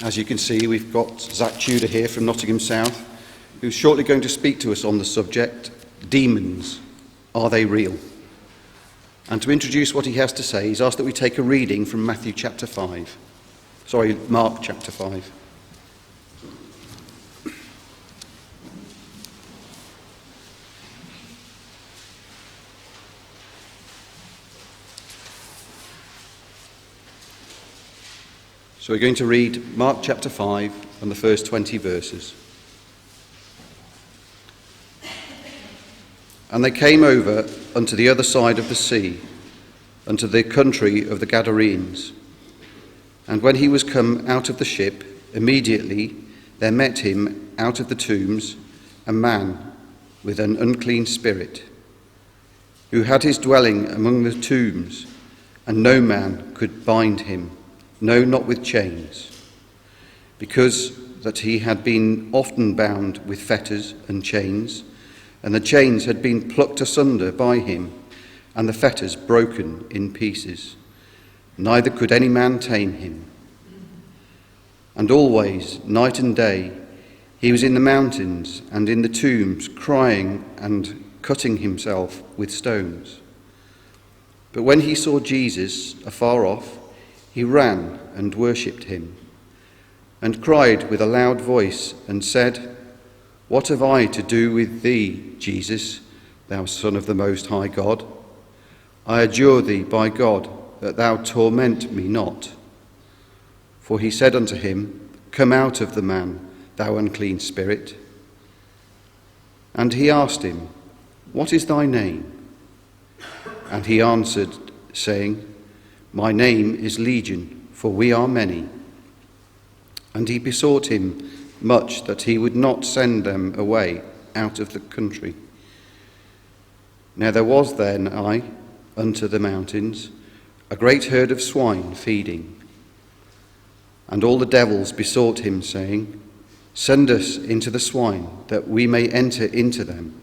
As you can see, we've got Zach Tudor here from Nottingham South, who's shortly going to speak to us on the subject, demons, are they real? And to introduce what he has to say, he's asked that we take a reading from Mark chapter 5. So we're going to read Mark chapter 5 and the first 20 verses. And they came over unto the other side of the sea, unto the country of the Gadarenes. And when he was come out of the ship, immediately there met him out of the tombs a man with an unclean spirit, who had his dwelling among the tombs, and no man could bind him, no, not with chains, because that he had been often bound with fetters and chains, and the chains had been plucked asunder by him, and the fetters broken in pieces. Neither could any man tame him. And always, night and day, he was in the mountains and in the tombs, crying and cutting himself with stones. But when he saw Jesus afar off, he ran and worshipped him, and cried with a loud voice, and said, What have I to do with thee, Jesus, thou Son of the Most High God? I adjure thee by God, that thou torment me not. For he said unto him, Come out of the man, thou unclean spirit. And he asked him, What is thy name? And he answered, saying, My name is Legion, for we are many. And he besought him much that he would not send them away out of the country. Now there was there nigh unto the mountains a great herd of swine feeding. And all the devils besought him, saying, Send us into the swine, that we may enter into them.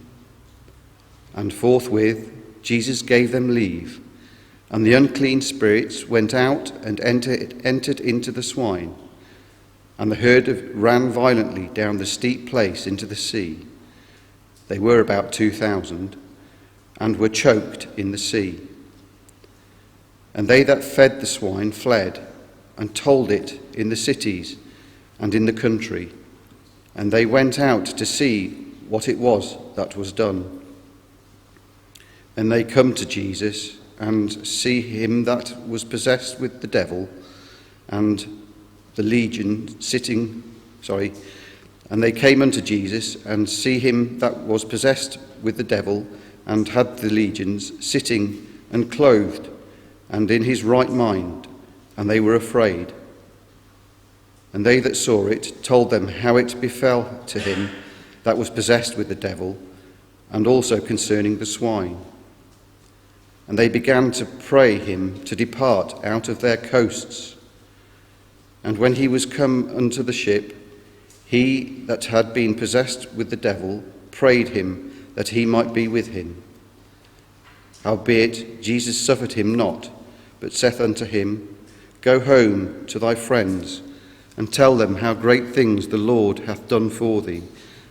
And forthwith Jesus gave them leave, and the unclean spirits went out and entered into the swine, and the herd ran violently down the steep place into the sea. They were about 2,000, and were choked in the sea. And they that fed the swine fled, and told it in the cities and in the country. And they went out to see what it was that was done. And they come to Jesus, and see him that was possessed with the devil, and the legion and they came unto Jesus, and see him that was possessed with the devil, and had the legions, sitting and clothed, and in his right mind, and they were afraid. And they that saw it told them how it befell to him that was possessed with the devil, and also concerning the swine. And they began to pray him to depart out of their coasts. And when he was come unto the ship, he that had been possessed with the devil prayed him that he might be with him. Howbeit Jesus suffered him not, but saith unto him, Go home to thy friends, and tell them how great things the Lord hath done for thee,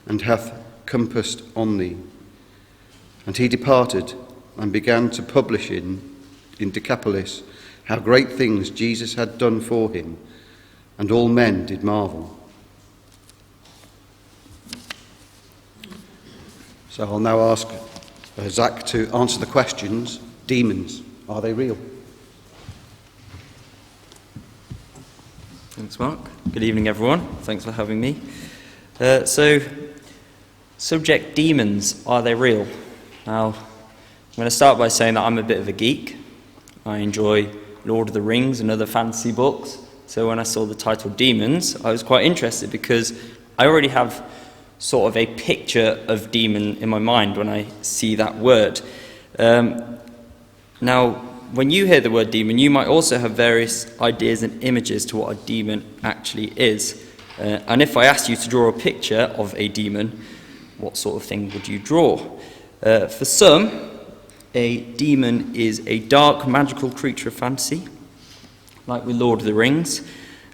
and hath compassed on thee. And he departed, and began to publish in Decapolis how great things Jesus had done for him, and all men did marvel. So I'll now ask Zach to answer the questions. Demons, are they real? Thanks, Mark. Good evening, everyone. Thanks for having me. Subject demons, are they real? Now, I'm going to start by saying that I'm a bit of a geek. I enjoy Lord of the Rings and other fantasy books. So when I saw the title Demons, I was quite interested because I already have sort of a picture of demon in my mind when I see that word. Now, when you hear the word demon, you might also have various ideas and images to what a demon actually is. And if I asked you to draw a picture of a demon, what sort of thing would you draw? For some, a demon is a dark, magical creature of fantasy, like with Lord of the Rings.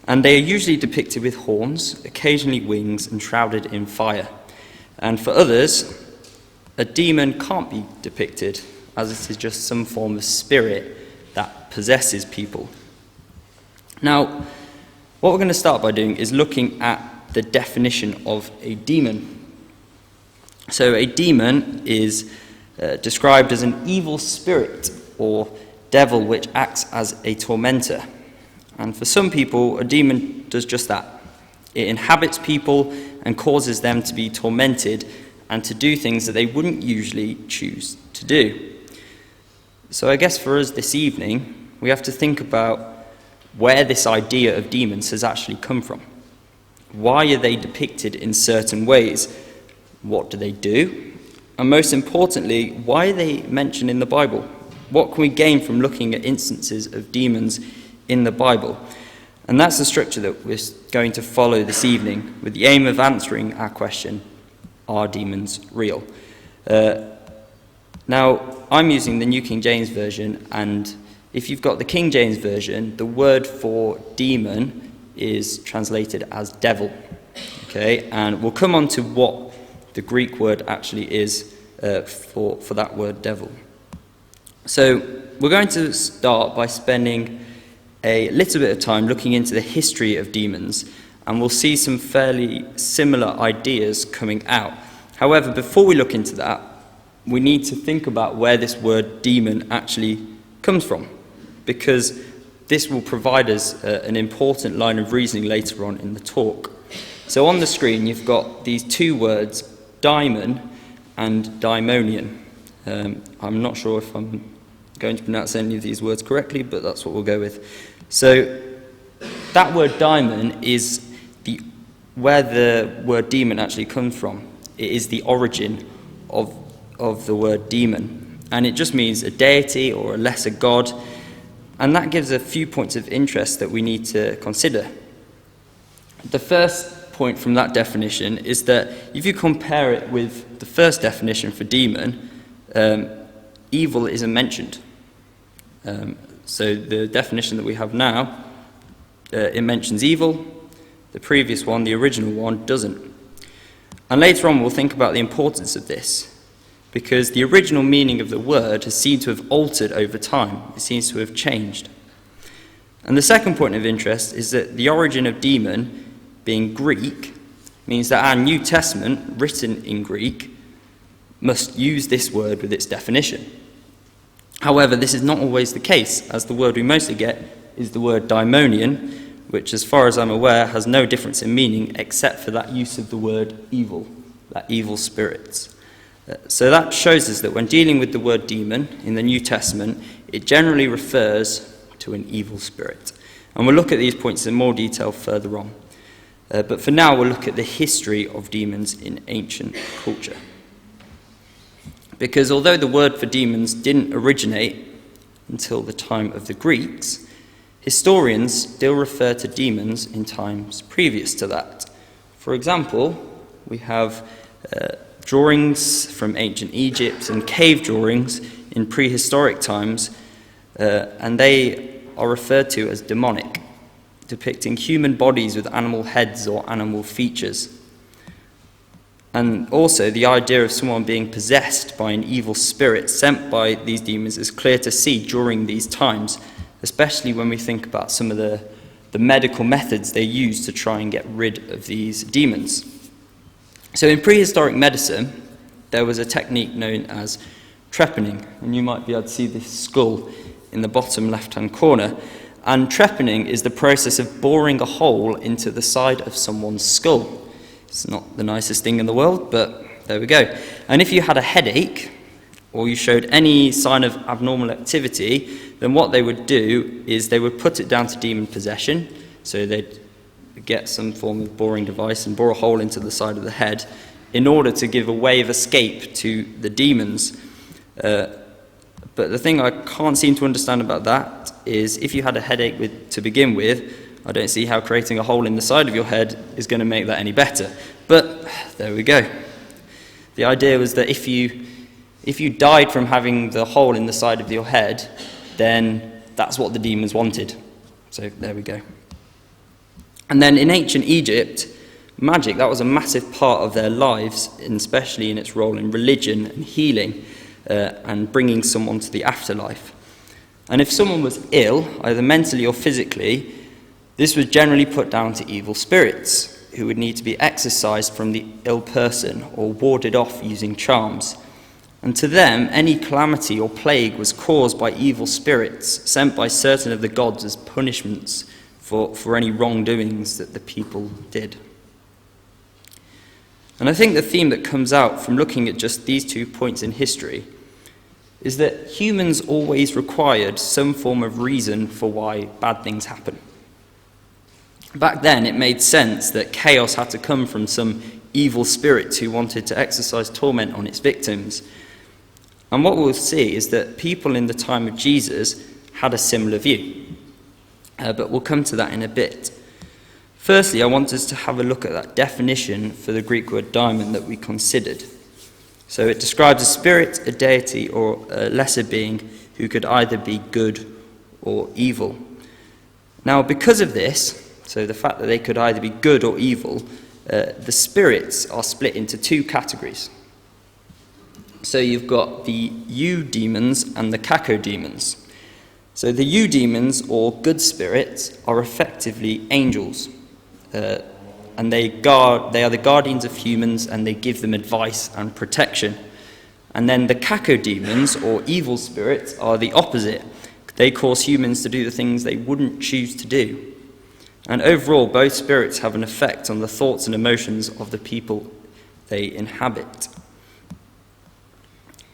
And they are usually depicted with horns, occasionally wings, and shrouded in fire. And for others, a demon can't be depicted, as it is just some form of spirit that possesses people. Now, what we're going to start by doing is looking at the definition of a demon. So a demon is described as an evil spirit or devil which acts as a tormentor. And for some people, a demon does just that. It inhabits people and causes them to be tormented and to do things that they wouldn't usually choose to do. So I guess for us this evening, we have to think about where this idea of demons has actually come from. Why are they depicted in certain ways? What do they do? And most importantly, why are they mentioned in the Bible? What can we gain from looking at instances of demons in the Bible? And that's the structure that we're going to follow this evening, with the aim of answering our question, are demons real? Now, I'm using the New King James Version, and if you've got the King James Version, the word for demon is translated as devil. Okay, and we'll come on to what the Greek word actually is for that word devil. So we're going to start by spending a little bit of time looking into the history of demons, and we'll see some fairly similar ideas coming out. However, before we look into that, we need to think about where this word demon actually comes from, because this will provide us an important line of reasoning later on in the talk. So on the screen you've got these two words, daimon and daimonian. I'm not sure if I'm going to pronounce any of these words correctly, but that's what we'll go with. So that word daimon is where the word demon actually comes from. It is the origin of the word demon, and it just means a deity or a lesser god, and that gives a few points of interest that we need to consider. The first point from that definition is that if you compare it with the first definition for demon, evil isn't mentioned. So the definition that we have now, it mentions evil. The previous one, the original one, doesn't. And later on we'll think about the importance of this, because the original meaning of the word has seemed to have altered over time. It seems to have changed. And the second point of interest is that the origin of demon, being Greek, means that our New Testament, written in Greek, must use this word with its definition. However, this is not always the case, as the word we mostly get is the word daimonian, which, as far as I'm aware, has no difference in meaning except for that use of the word evil, that evil spirits. So that shows us that when dealing with the word demon in the New Testament, it generally refers to an evil spirit. And we'll look at these points in more detail further on. But for now, we'll look at the history of demons in ancient culture. Because although the word for demons didn't originate until the time of the Greeks, historians still refer to demons in times previous to that. For example, we have drawings from ancient Egypt and cave drawings in prehistoric times, and they are referred to as demonic, depicting human bodies with animal heads or animal features. And also the idea of someone being possessed by an evil spirit sent by these demons is clear to see during these times, especially when we think about some of the medical methods they used to try and get rid of these demons. So in prehistoric medicine, there was a technique known as trepanning, and you might be able to see this skull in the bottom left-hand corner. And trepanning is the process of boring a hole into the side of someone's skull. It's not the nicest thing in the world, but there we go. And if you had a headache, or you showed any sign of abnormal activity, then what they would do is they would put it down to demon possession. So they'd get some form of boring device and bore a hole into the side of the head in order to give a way of escape to the demons. But the thing I can't seem to understand about that is if you had a headache to begin with, I don't see how creating a hole in the side of your head is going to make that any better. But there we go. The idea was that if you died from having the hole in the side of your head, then that's what the demons wanted. So there we go. And then in ancient Egypt, magic, that was a massive part of their lives, and especially in its role in religion and healing and bringing someone to the afterlife. And if someone was ill, either mentally or physically, this was generally put down to evil spirits who would need to be exorcised from the ill person or warded off using charms. And to them, any calamity or plague was caused by evil spirits sent by certain of the gods as punishments for any wrongdoings that the people did. And I think the theme that comes out from looking at just these 2 points in history is that humans always required some form of reason for why bad things happen. Back then, it made sense that chaos had to come from some evil spirit who wanted to exercise torment on its victims. And what we'll see is that people in the time of Jesus had a similar view. But we'll come to that in a bit. Firstly, I want us to have a look at that definition for the Greek word daimon that we considered. So it describes a spirit, a deity, or a lesser being who could either be good or evil. Now, because of this, so the fact that they could either be good or evil, the spirits are split into 2 categories. So you've got the eudemons and the cacodemons. So the eudemons, or good spirits, are effectively angels. And they are the guardians of humans, and they give them advice and protection. And then the cacodemons, or evil spirits, are the opposite. They cause humans to do the things they wouldn't choose to do. And overall, both spirits have an effect on the thoughts and emotions of the people they inhabit.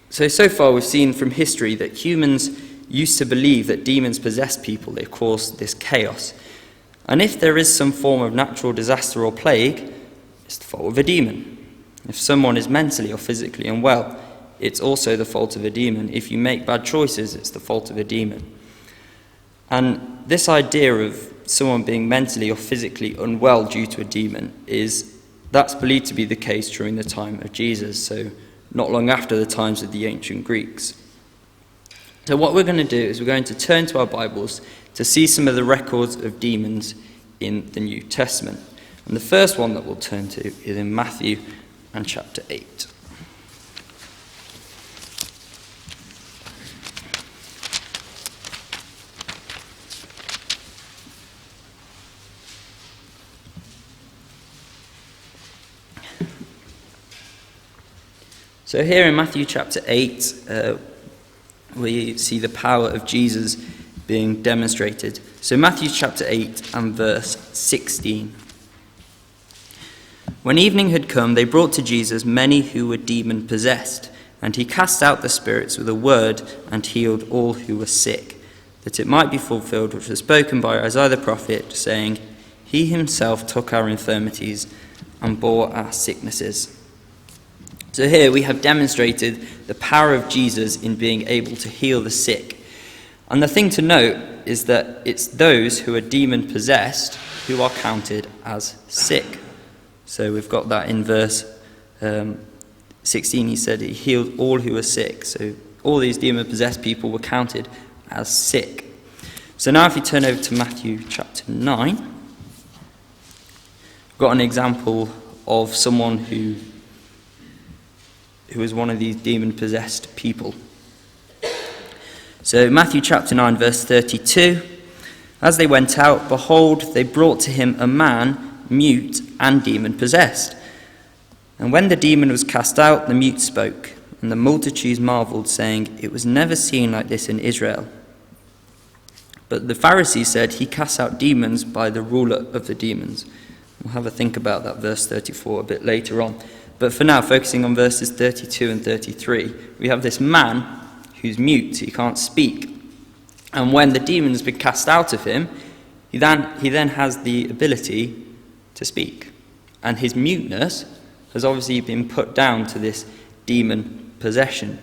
So far we've seen from history that humans used to believe that demons possess people, they cause this chaos. And if there is some form of natural disaster or plague, it's the fault of a demon. If someone is mentally or physically unwell, it's also the fault of a demon. If you make bad choices, it's the fault of a demon. And this idea of someone being mentally or physically unwell due to a demon that's believed to be the case during the time of Jesus, so not long after the times of the ancient Greeks. So what we're going to do is we're going to turn to our Bibles to see some of the records of demons in the New Testament. And the first one that we'll turn to is in Matthew and chapter 8. So here in Matthew chapter 8, we see the power of Jesus being demonstrated. So Matthew chapter 8 and verse 16. When evening had come, they brought to Jesus many who were demon-possessed, and he cast out the spirits with a word and healed all who were sick, that it might be fulfilled which was spoken by Isaiah the prophet, saying, He himself took our infirmities and bore our sicknesses. So here we have demonstrated the power of Jesus in being able to heal the sick. And the thing to note is that it's those who are demon-possessed who are counted as sick. So we've got that in verse 16. He said he healed all who were sick. So all these demon-possessed people were counted as sick. So now if you turn over to Matthew chapter 9, we've got an example of someone who is one of these demon-possessed people. So Matthew chapter 9, verse 32. As they went out, behold, they brought to him a man mute and demon-possessed. And when the demon was cast out, the mute spoke, and the multitudes marveled, saying, It was never seen like this in Israel. But the Pharisees said, He casts out demons by the ruler of the demons. We'll have a think about that verse 34 a bit later on. But for now, focusing on verses 32 and 33, we have this man who's mute, he can't speak. And when the demon has been cast out of him, he then has the ability to speak. And his muteness has obviously been put down to this demon possession.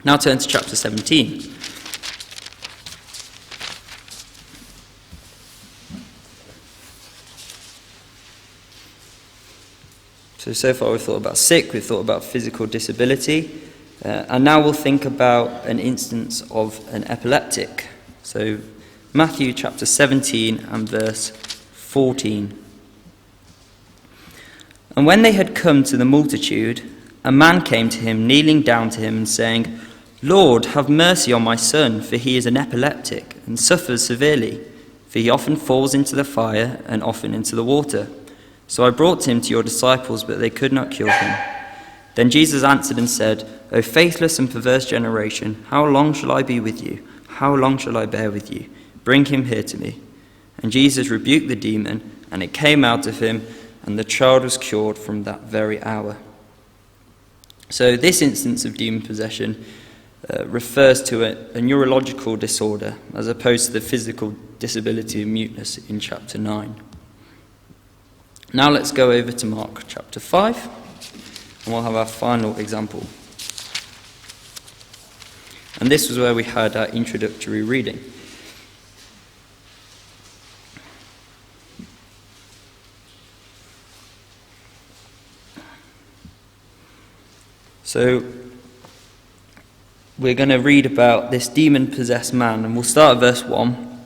Now turn to chapter 17. So far we've thought about sick, we've thought about physical disability, and now we'll think about an instance of an epileptic. So Matthew chapter 17 and verse 14. And when they had come to the multitude, a man came to him, kneeling down to him and saying, Lord, have mercy on my son, for he is an epileptic and suffers severely, for he often falls into the fire and often into the water. So I brought him to your disciples, but they could not cure him. Then Jesus answered and said, O faithless and perverse generation, how long shall I be with you? How long shall I bear with you? Bring him here to me. And Jesus rebuked the demon, and it came out of him, and the child was cured from that very hour. So this instance of demon possession refers to a neurological disorder, as opposed to the physical disability of muteness in chapter 9. Now let's go over to Mark chapter 5, and we'll have our final example. And this was where we had our introductory reading. So we're going to read about this demon-possessed man, and we'll start at verse 1.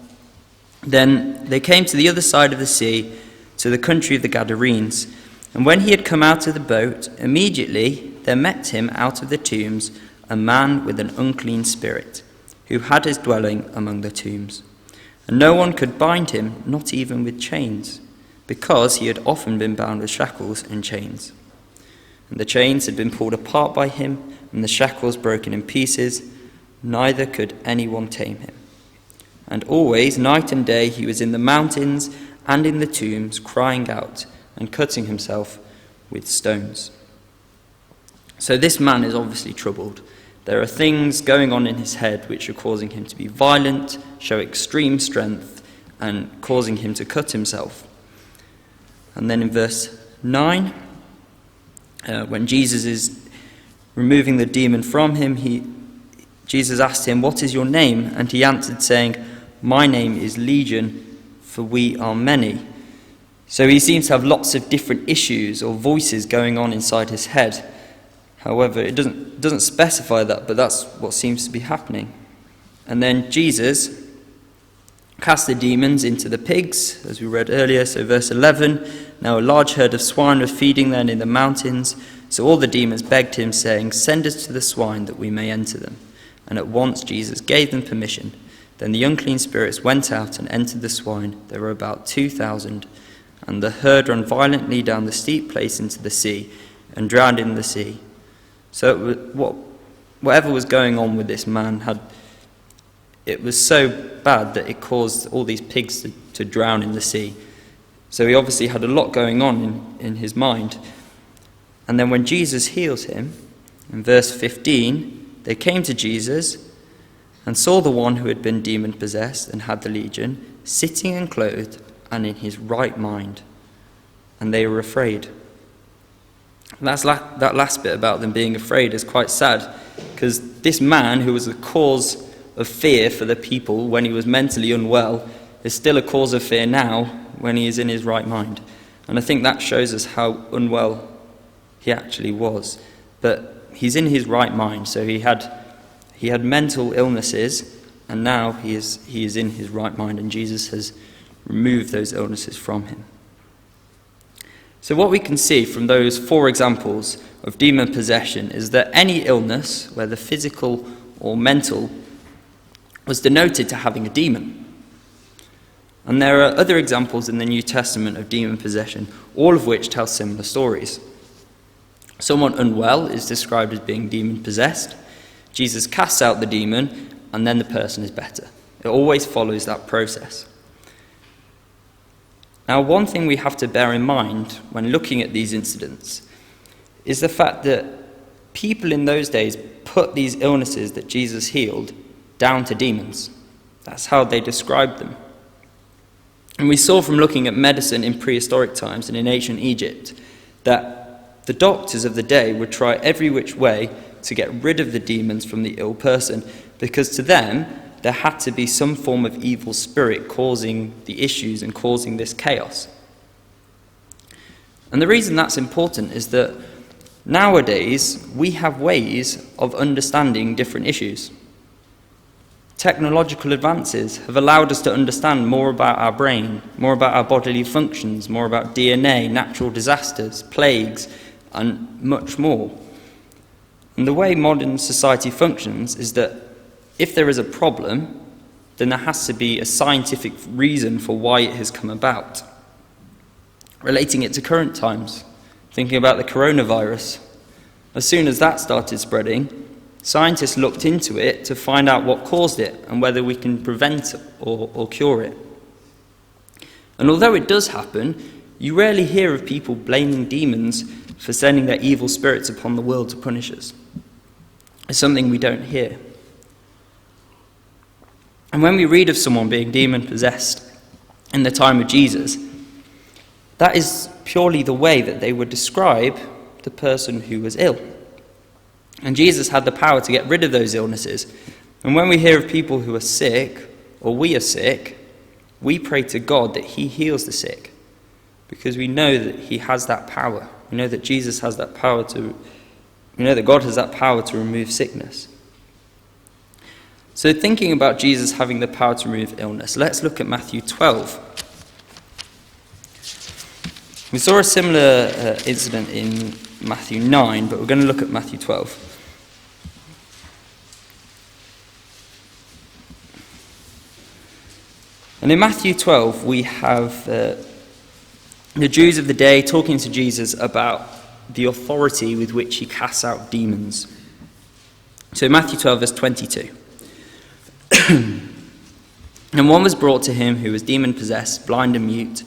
Then they came to the other side of the sea, to the country of the Gadarenes. And when he had come out of the boat, immediately there met him out of the tombs a man with an unclean spirit, who had his dwelling among the tombs. And no one could bind him, not even with chains, because he had often been bound with shackles and chains. And the chains had been pulled apart by him, and the shackles broken in pieces. Neither could anyone tame him. And always, night and day, he was in the mountains and in the tombs, crying out and cutting himself with stones. So this man is obviously troubled. There are things going on in his head which are causing him to be violent, show extreme strength, and causing him to cut himself. And then in verse 9, when Jesus is removing the demon from him, Jesus asked him, What is your name? And he answered, saying, My name is Legion, for we are many. So he seems to have lots of different issues or voices going on inside his head. However, it doesn't specify that, but that's what seems to be happening. And then Jesus cast the demons into the pigs, as we read earlier. So verse 11, Now a large herd of swine were feeding there in the mountains. So all the demons begged him, saying, Send us to the swine, that we may enter them. And at once Jesus gave them permission. Then the unclean spirits went out and entered the swine. There were about 2,000. And the herd ran violently down the steep place into the sea, and drowned in the sea. So whatever was going on with this man, it was so bad that it caused all these pigs to drown in the sea. So he obviously had a lot going on in his mind. And then when Jesus heals him, in verse 15, they came to Jesus and saw the one who had been demon-possessed and had the legion, sitting and clothed and in his right mind. And they were afraid. That last bit about them being afraid is quite sad, because this man, who was the cause of fear for the people when he was mentally unwell, is still a cause of fear now when he is in his right mind. And I think that shows us how unwell he actually was. But he's in his right mind, so he had mental illnesses, and now he is in his right mind, and Jesus has removed those illnesses from him. So what we can see from those 4 examples of demon possession is that any illness, whether physical or mental, was denoted to having a demon. And there are other examples in the New Testament of demon possession, all of which tell similar stories. Someone unwell is described as being demon possessed. Jesus casts out the demon, and then the person is better. It always follows that process. Now, one thing we have to bear in mind when looking at these incidents is the fact that people in those days put these illnesses that Jesus healed down to demons. That's how they described them. And we saw from looking at medicine in prehistoric times and in ancient Egypt that the doctors of the day would try every which way to get rid of the demons from the ill person, because to them there had to be some form of evil spirit causing the issues and causing this chaos. And the reason that's important is that nowadays we have ways of understanding different issues. Technological advances have allowed us to understand more about our brain, more about our bodily functions, more about DNA, natural disasters, plagues, and much more. And the way modern society functions is that if there is a problem, then there has to be a scientific reason for why it has come about. Relating it to current times, thinking about the coronavirus, as soon as that started spreading, scientists looked into it to find out what caused it and whether we can prevent or cure it. And although it does happen, you rarely hear of people blaming demons for sending their evil spirits upon the world to punish us. It's something we don't hear. And when we read of someone being demon-possessed in the time of Jesus, that is purely the way that they would describe the person who was ill. And Jesus had the power to get rid of those illnesses. And when we hear of people who are sick, or we are sick, we pray to God that he heals the sick, because we know that he has that power. We know that Jesus has that power we know that God has that power to remove sickness. So thinking about Jesus having the power to remove illness, let's look at Matthew 12. We saw a similar incident in Matthew 9, but we're going to look at Matthew 12. And in Matthew 12, we have the Jews of the day talking to Jesus about the authority with which he casts out demons. So Matthew 12, verse 22. And one was brought to him who was demon-possessed, blind and mute,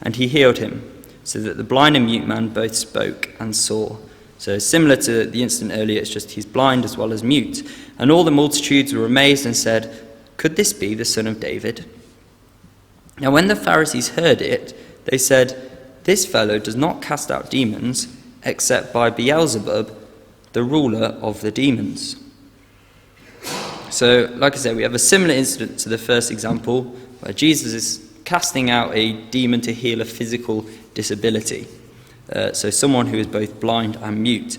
and he healed him, so that the blind and mute man both spoke and saw. So similar to the incident earlier, it's just he's blind as well as mute. And all the multitudes were amazed and said, "Could this be the son of David?" Now when the Pharisees heard it, they said, "This fellow does not cast out demons, except by Beelzebub, the ruler of the demons." So, like I said, we have a similar incident to the first example, where Jesus is casting out a demon to heal a physical disability. So someone who is both blind and mute.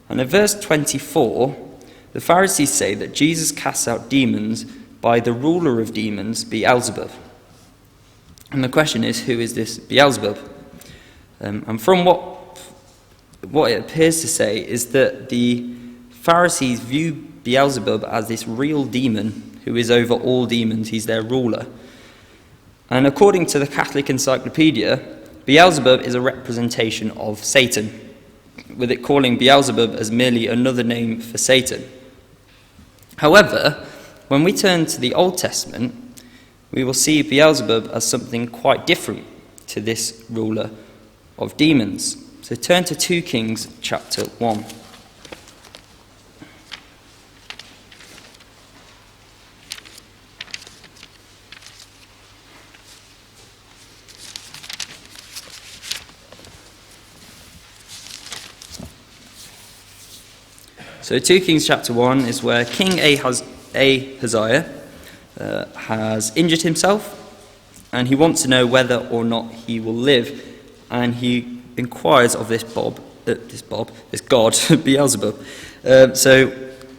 And in verse 24, the Pharisees say that Jesus casts out demons by the ruler of demons, Beelzebub. And the question is, who is this Beelzebub? And from what it appears to say is that the Pharisees view Beelzebub as this real demon who is over all demons. He's their ruler. And according to the Catholic Encyclopedia, Beelzebub is a representation of Satan, with it calling Beelzebub as merely another name for Satan. However, when we turn to the Old Testament, we will see Beelzebub as something quite different to this ruler of demons. So turn to 2 Kings chapter 1. So 2 Kings chapter 1 is where King Ahaziah has injured himself, and he wants to know whether or not he will live, and he inquires of this god, Beelzebub. So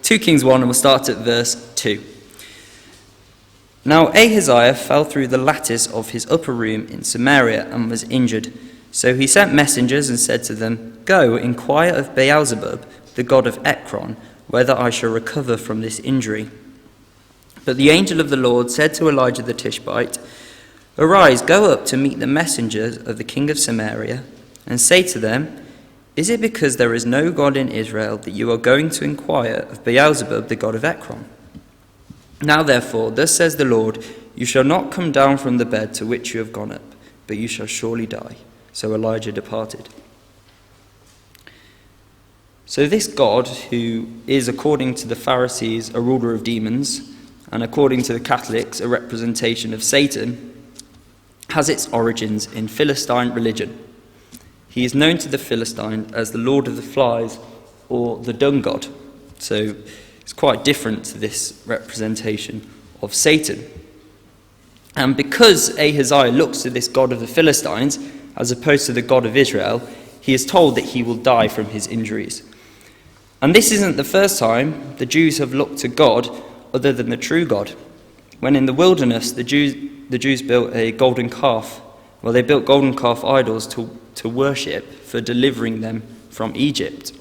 2 Kings 1, and we'll start at verse 2. Now Ahaziah fell through the lattice of his upper room in Samaria and was injured. So he sent messengers and said to them, "Go, inquire of Beelzebub, the god of Ekron, whether I shall recover from this injury." But the angel of the Lord said to Elijah the Tishbite, "Arise, go up to meet the messengers of the king of Samaria, and say to them, Is it because there is no God in Israel that you are going to inquire of Beelzebub, the god of Ekron? Now therefore, thus says the Lord, you shall not come down from the bed to which you have gone up, but you shall surely die." So Elijah departed. So this God, who is, according to the Pharisees, a ruler of demons, and according to the Catholics, a representation of Satan, has its origins in Philistine religion. He is known to the Philistine as the Lord of the Flies, or the Dung God. So it's quite different to this representation of Satan. And because Ahaziah looks to this God of the Philistines, as opposed to the God of Israel, he is told that he will die from his injuries. And this isn't the first time the Jews have looked to God other than the true God. When in the wilderness the Jews built a golden calf. Well, they built golden calf idols to worship for delivering them from Egypt.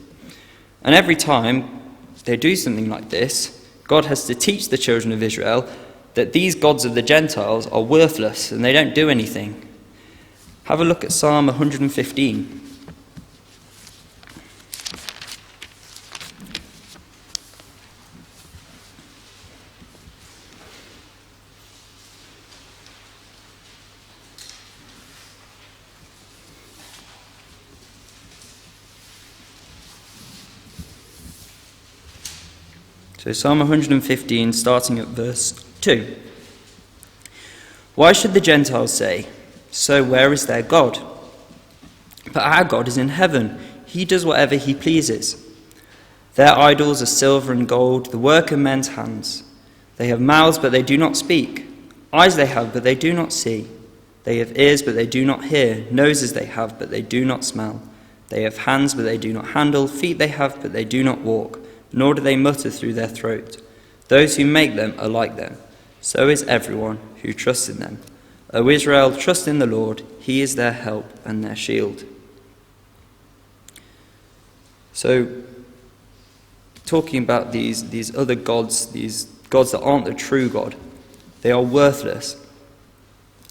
And every time they do something like this, God has to teach the children of Israel that these gods of the Gentiles are worthless and they don't do anything. Have a look at Psalm 115. So Psalm 115, starting at verse 2. Why should the Gentiles say, "So where is their God?" But our God is in heaven. He does whatever he pleases. Their idols are silver and gold, the work of men's hands. They have mouths, but they do not speak. Eyes they have, but they do not see. They have ears, but they do not hear. Noses they have, but they do not smell. They have hands, but they do not handle. Feet they have, but they do not walk. Nor do they mutter through their throat. Those who make them are like them. So is everyone who trusts in them. O Israel, trust in the Lord. He is their help and their shield. So, talking about these other gods, these gods that aren't the true God, they are worthless.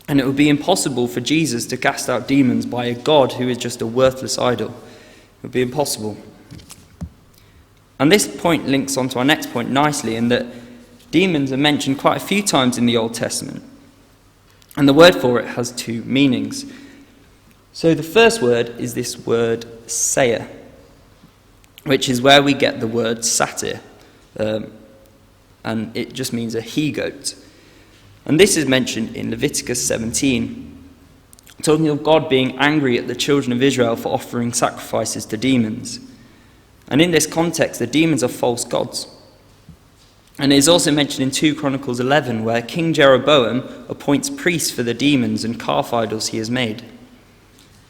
And it would be impossible for Jesus to cast out demons by a God who is just a worthless idol. It would be impossible. And this point links on to our next point nicely, in that demons are mentioned quite a few times in the Old Testament. And the word for it has two meanings. So the first word is this word satyr, which is where we get the word satyr. And it just means a he-goat. And this is mentioned in Leviticus 17, talking of God being angry at the children of Israel for offering sacrifices to demons. And in this context, the demons are false gods. And it is also mentioned in 2 Chronicles 11, where King Jeroboam appoints priests for the demons and calf idols he has made.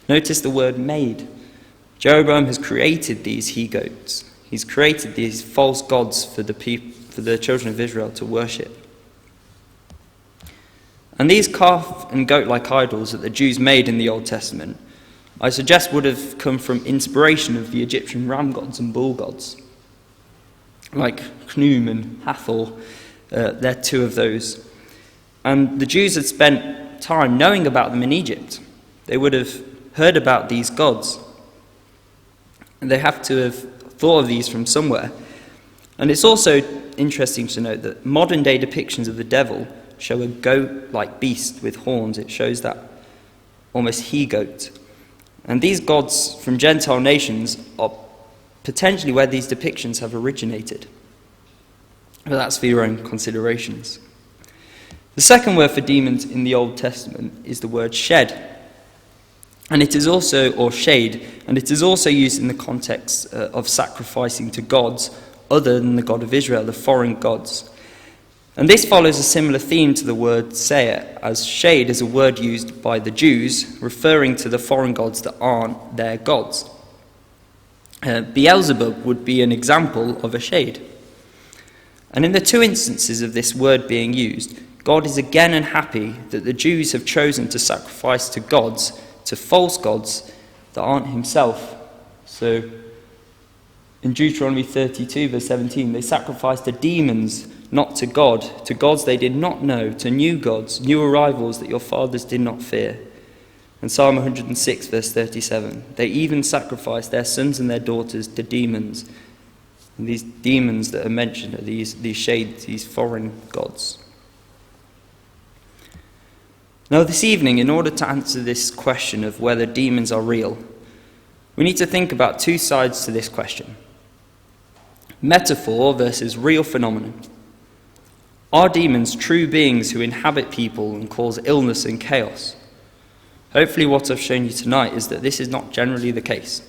Notice the word made. Jeroboam has created these he-goats. He's created these false gods for the children of Israel to worship. And these calf and goat-like idols that the Jews made in the Old Testament, I suggest would have come from inspiration of the Egyptian ram gods and bull gods, like Khnum and Hathor. They're two of those. And the Jews had spent time knowing about them in Egypt. They would have heard about these gods. And they have to have thought of these from somewhere. And it's also interesting to note that modern day depictions of the devil show a goat-like beast with horns. It shows that almost he-goat. And these gods from Gentile nations are potentially where these depictions have originated. But that's for your own considerations. The second word for demons in the Old Testament is the word shed. And it is also, or shade, and it is also used in the context of sacrificing to gods other than the God of Israel, the foreign gods. And this follows a similar theme to the word satyr, as shade is a word used by the Jews referring to the foreign gods that aren't their gods. Beelzebub would be an example of a shade. And in the two instances of this word being used, God is again unhappy that the Jews have chosen to sacrifice to gods, to false gods that aren't himself. So in Deuteronomy 32 verse 17, they sacrificed to demons, not to God, to gods they did not know, to new gods, new arrivals that your fathers did not fear. And Psalm 106 verse 37, they even sacrificed their sons and their daughters to demons. And these demons that are mentioned are these shades, these foreign gods. Now this evening, in order to answer this question of whether demons are real, we need to think about two sides to this question. Metaphor versus real phenomenon. Are demons true beings who inhabit people and cause illness and chaos? Hopefully what I've shown you tonight is that this is not generally the case.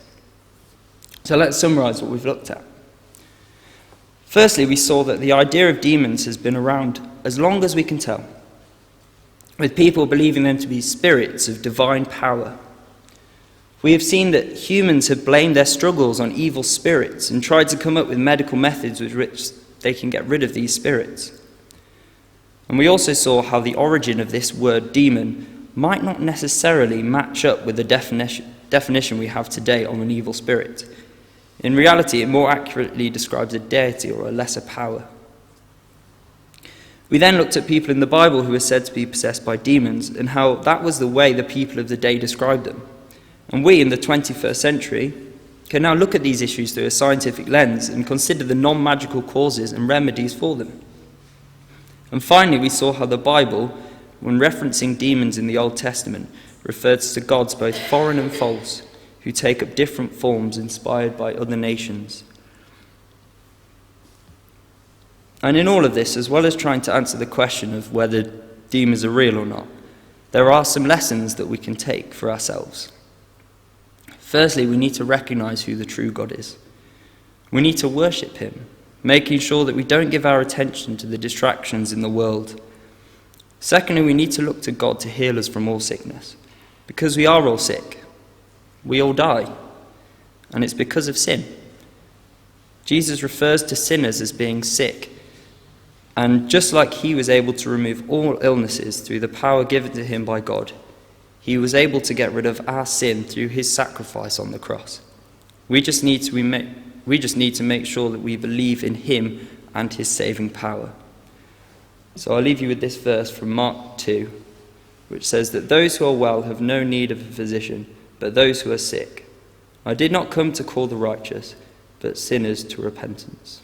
So let's summarize what we've looked at. Firstly, we saw that the idea of demons has been around as long as we can tell, with people believing them to be spirits of divine power. We have seen that humans have blamed their struggles on evil spirits and tried to come up with medical methods they can get rid of these spirits. And we also saw how the origin of this word demon might not necessarily match up with the definition we have today of an evil spirit. In reality, it more accurately describes a deity or a lesser power. We then looked at people in the Bible who were said to be possessed by demons and how that was the way the people of the day described them. And we in the 21st century can now look at these issues through a scientific lens and consider the non-magical causes and remedies for them. And finally, we saw how the Bible, when referencing demons in the Old Testament, refers to gods both foreign and false, who take up different forms inspired by other nations. And in all of this, as well as trying to answer the question of whether demons are real or not, there are some lessons that we can take for ourselves. Firstly, we need to recognize who the true God is. We need to worship him, making sure that we don't give our attention to the distractions in the world. Secondly, we need to look to God to heal us from all sickness, because we are all sick. We all die, and it's because of sin. Jesus refers to sinners as being sick, and just like he was able to remove all illnesses through the power given to him by God, he was able to get rid of our sin through his sacrifice on the cross. We just need to make sure that we believe in him and his saving power. So I'll leave you with this verse from Mark 2, which says that those who are well have no need of a physician, but those who are sick. I did not come to call the righteous, but sinners to repentance.